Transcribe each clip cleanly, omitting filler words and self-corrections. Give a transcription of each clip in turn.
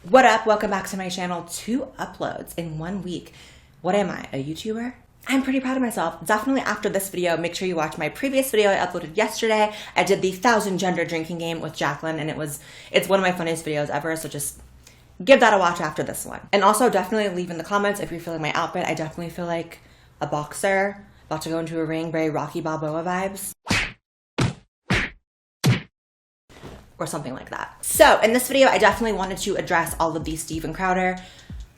What up? Welcome back to my channel. 2 uploads in 1 week. What am I, a YouTuber? I'm pretty proud of myself. Definitely after this video, make sure you watch my previous video I uploaded yesterday. I did the 1,000 gender drinking game with Jacqueline, and it's one of my funniest videos ever, so just give that a watch after this one. And also definitely leave in the comments if you're feeling my outfit. I definitely feel like a boxer about to go into a ring, very Rocky Balboa vibes. Or something like that. So in this video, I definitely wanted to address all of the Steven Crowder,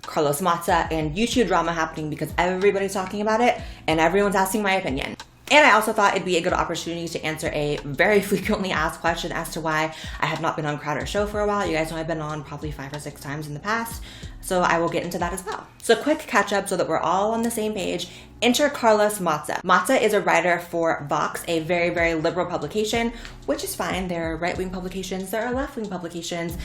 Carlos Maza, and YouTube drama happening because everybody's talking about it and everyone's asking my opinion. And I also thought it'd be a good opportunity to answer a very frequently asked question as to why I have not been on Crowder's show for a while. You guys know I've been on probably 5 or 6 times in the past, so I will get into that as well. So quick catch up so that we're all on the same page. Enter Carlos Maza. Maza is a writer for Vox, a very, very liberal publication, which is fine. There are right-wing publications, there are left-wing publications.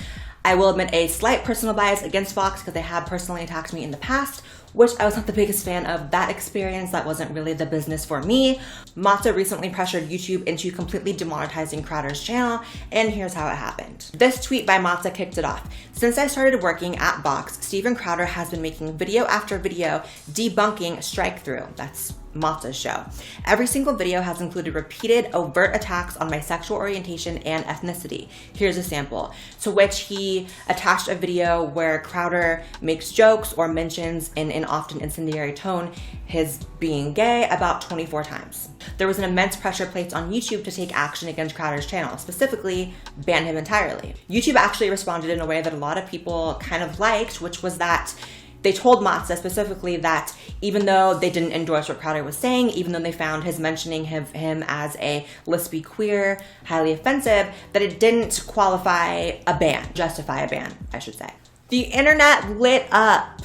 I will admit a slight personal bias against Vox because they have personally attacked me in the past, which I was not the biggest fan of that experience. That wasn't really the business for me. Maza recently pressured YouTube into completely demonetizing Crowder's channel, and here's how it happened. This tweet by Maza kicked it off. Since I started working at Vox, Steven Crowder has been making video after video debunking Strike Through. That's Maza's show. Every single video has included repeated overt attacks on my sexual orientation and ethnicity. Here's a sample, to which he attached a video where Crowder makes jokes or mentions in an often incendiary tone his being gay about 24 times. There was an immense pressure placed on YouTube to take action against Crowder's channel, specifically ban him entirely. YouTube actually responded in a way that a lot of people kind of liked, which was that they told Maza specifically that even though they didn't endorse what Crowder was saying, even though they found his mentioning him as a lesbian queer highly offensive, that it didn't qualify a ban, justify a ban, I should say. The internet lit up.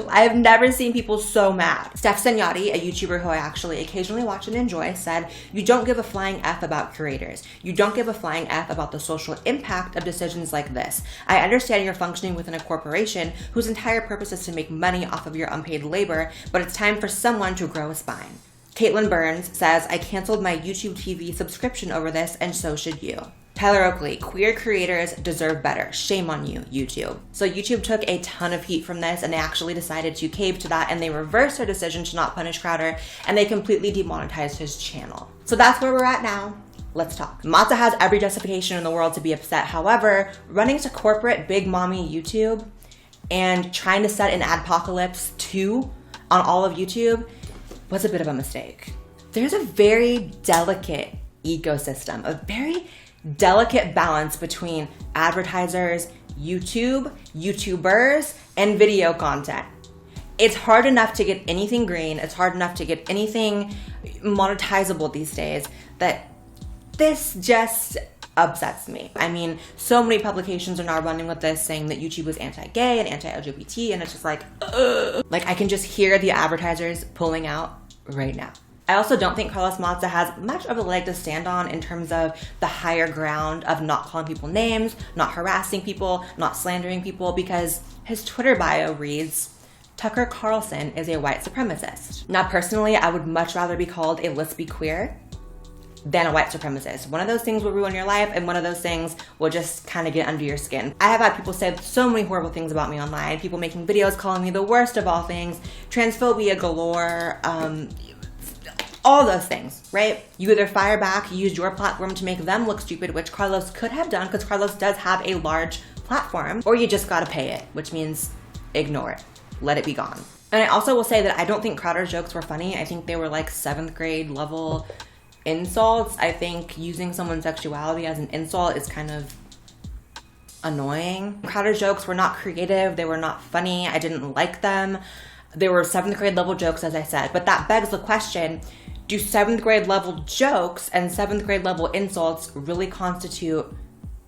I've never seen people so mad. Steph Senyotti, a YouTuber who I actually occasionally watch and enjoy, said, "You don't give a flying F about curators. You don't give a flying F about the social impact of decisions like this. I understand you're functioning within a corporation whose entire purpose is to make money off of your unpaid labor, but it's time for someone to grow a spine." Caitlin Burns says, "I canceled my YouTube TV subscription over this, and so should you." Tyler Oakley, "Queer creators deserve better. Shame on you, YouTube." So YouTube took a ton of heat from this, and they actually decided to cave to that, and they reversed their decision to not punish Crowder, and they completely demonetized his channel. So that's where we're at now. Let's talk. Maza has every justification in the world to be upset. However, running to corporate big mommy YouTube and trying to set an adpocalypse 2 on all of YouTube was a bit of a mistake. There's a very delicate ecosystem, a very delicate balance between advertisers, YouTube, YouTubers, and video content. It's hard enough to get anything green. It's hard enough to get anything monetizable these days that this just upsets me. I mean, so many publications are now running with this, saying that YouTube is anti-gay and anti-LGBT, and it's just like, ugh. Like, I can just hear the advertisers pulling out right now. I also don't think Carlos Maza has much of a leg to stand on in terms of the higher ground of not calling people names, not harassing people, not slandering people, because his Twitter bio reads, "Tucker Carlson is a white supremacist." Now, personally, I would much rather be called a lesbian queer than a white supremacist. One of those things will ruin your life, and one of those things will just kind of get under your skin. I have had people say so many horrible things about me online, people making videos calling me the worst of all things, transphobia galore, all those things, right? You either fire back, you use your platform to make them look stupid, which Carlos could have done because Carlos does have a large platform, or you just gotta pay it, which means ignore it, let it be gone. And I also will say that I don't think Crowder's jokes were funny. I think they were like 7th grade level insults. I think using someone's sexuality as an insult is kind of annoying. Crowder's jokes were not creative, they were not funny, I didn't like them. They were 7th grade level jokes, as I said, but that begs the question, do 7th grade level jokes and 7th grade level insults really constitute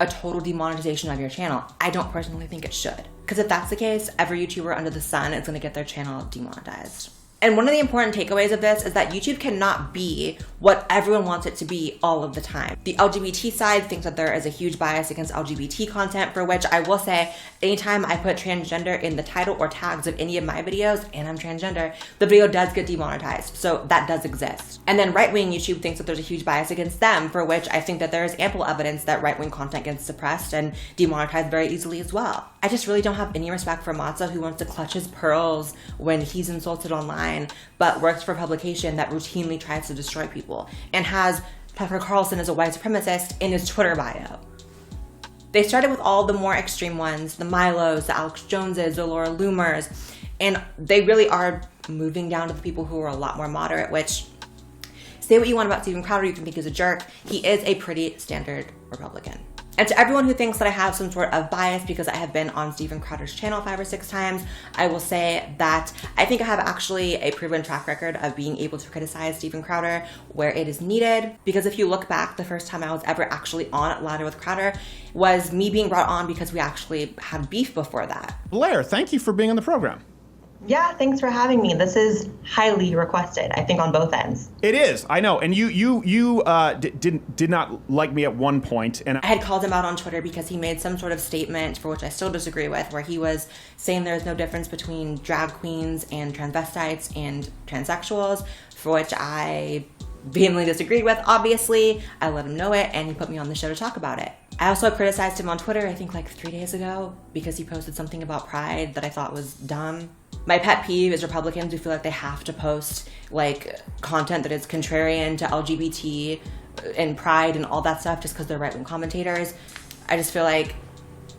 a total demonetization of your channel? I don't personally think it should. Because if that's the case, every YouTuber under the sun is gonna get their channel demonetized. And one of the important takeaways of this is that YouTube cannot be what everyone wants it to be all of the time. The LGBT side thinks that there is a huge bias against LGBT content, for which I will say, anytime I put transgender in the title or tags of any of my videos, and I'm transgender, the video does get demonetized. So that does exist. And then right-wing YouTube thinks that there's a huge bias against them, for which I think that there is ample evidence that right-wing content gets suppressed and demonetized very easily as well. I just really don't have any respect for Maza, who wants to clutch his pearls when he's insulted online, but works for a publication that routinely tries to destroy people and has Tucker Carlson as a white supremacist in his Twitter bio. They started with all the more extreme ones, the Milos, the Alex Joneses, the Laura Loomers, and they really are moving down to the people who are a lot more moderate, which, say what you want about Steven Crowder, you can think he's a jerk. He is a pretty standard Republican. And to everyone who thinks that I have some sort of bias because I have been on Steven Crowder's channel 5 or 6 times, I will say that I think I have actually a proven track record of being able to criticize Steven Crowder where it is needed. Because if you look back, the first time I was ever actually on Ladder with Crowder was me being brought on because we actually had beef before that. Blaire, thank you for being on the program. Yeah, thanks for having me. This is highly requested, I think, on both ends. It is, I know. And you did not like me at one point. And I had called him out on Twitter because he made some sort of statement, for which I still disagree with, where he was saying there's no difference between drag queens and transvestites and transsexuals, for which I vehemently disagreed with, obviously. I let him know it, and he put me on the show to talk about it. I also criticized him on Twitter, I think like 3 days ago, because he posted something about pride that I thought was dumb. My pet peeve is Republicans who feel like they have to post like content that is contrarian to LGBT and pride and all that stuff just because they're right-wing commentators. I just feel like,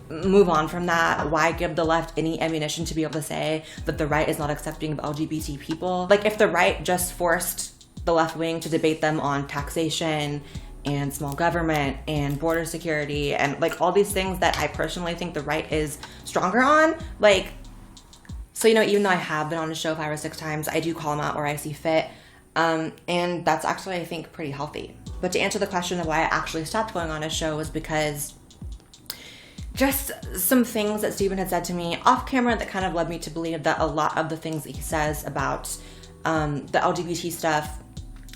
move on from that. Why give the left any ammunition to be able to say that the right is not accepting of LGBT people? Like, if the right just forced the left wing to debate them on taxation and small government and border security and like all these things that I personally think the right is stronger on, like, so, you know, even though I have been on the show 5 or 6 times, I do call him out where I see fit. And that's actually, I think, pretty healthy. But to answer the question of why I actually stopped going on his show was because just some things that Steven had said to me off camera that kind of led me to believe that a lot of the things that he says about the LGBT stuff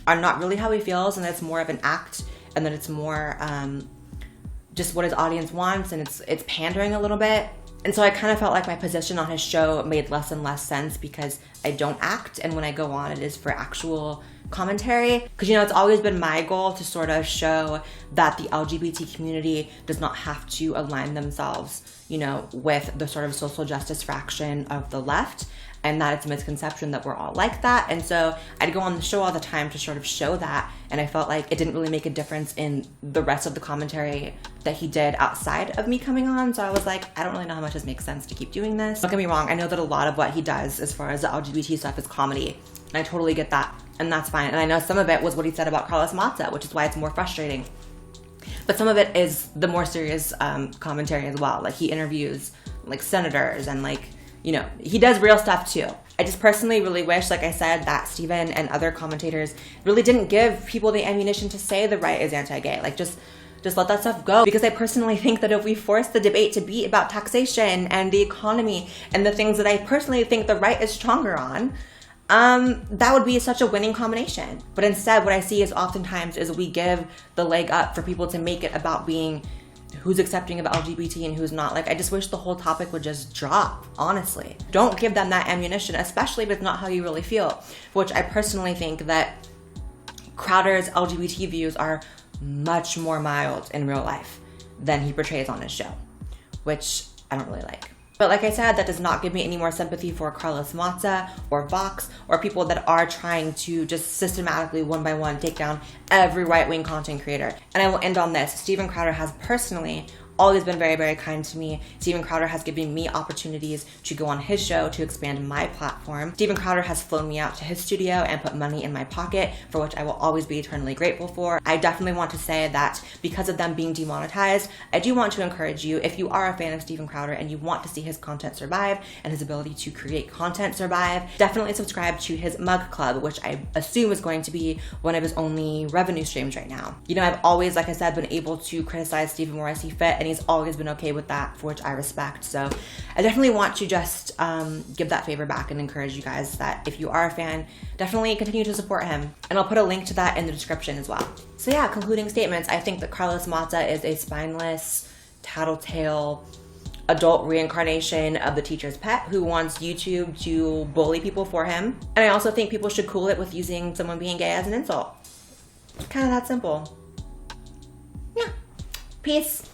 are not really how he feels, and that it's more of an act, and that it's more just what his audience wants, and it's pandering a little bit. And so I kind of felt like my position on his show made less and less sense because I don't act, and when I go on, it is for actual commentary. Because, you know, it's always been my goal to sort of show that the LGBT community does not have to align themselves, you know, with the sort of social justice fraction of the left, and that it's a misconception that we're all like that. And so I'd go on the show all the time to sort of show that, and I felt like it didn't really make a difference in the rest of the commentary that he did outside of me coming on. So I was like, I don't really know how much this makes sense to keep doing this. Don't get me wrong, I know that a lot of what he does as far as the LGBT stuff is comedy, and I totally get that, and that's fine. And I know some of it was what he said about Carlos Maza, which is why it's more frustrating. But some of it is the more serious commentary as well. Like, he interviews like senators and like, you know, he does real stuff too. I just personally really wish, like I said, that Steven and other commentators really didn't give people the ammunition to say the right is anti-gay. Like, just let that stuff go. Because I personally think that if we force the debate to be about taxation and the economy and the things that I personally think the right is stronger on, that would be such a winning combination. But instead, what I see is oftentimes is we give the leg up for people to make it about being who's accepting of LGBT and who's not. Like, I just wish the whole topic would just drop, honestly. Don't give them that ammunition, especially if it's not how you really feel, which I personally think that Crowder's LGBT views are much more mild in real life than he portrays on his show, which I don't really like. But like I said, that does not give me any more sympathy for Carlos Maza or Vox or people that are trying to just systematically, one by one, take down every right-wing content creator. And I will end on this. Steven Crowder has personally always been very, very kind to me. Steven Crowder has given me opportunities to go on his show to expand my platform. Steven Crowder has flown me out to his studio and put money in my pocket, for which I will always be eternally grateful for. I definitely want to say that because of them being demonetized, I do want to encourage you, if you are a fan of Steven Crowder and you want to see his content survive and his ability to create content survive, definitely subscribe to his mug club, which I assume is going to be one of his only revenue streams right now. You know, I've always, like I said, been able to criticize Steven where I see fit, and he's always been okay with that, for which I respect. So I definitely want to just give that favor back and encourage you guys that if you are a fan, definitely continue to support him. And I'll put a link to that in the description as well. So yeah, concluding statements. I think that Carlos Maza is a spineless, tattletale, adult reincarnation of the teacher's pet who wants YouTube to bully people for him. And I also think people should cool it with using someone being gay as an insult. Kind of that simple. Yeah. Peace.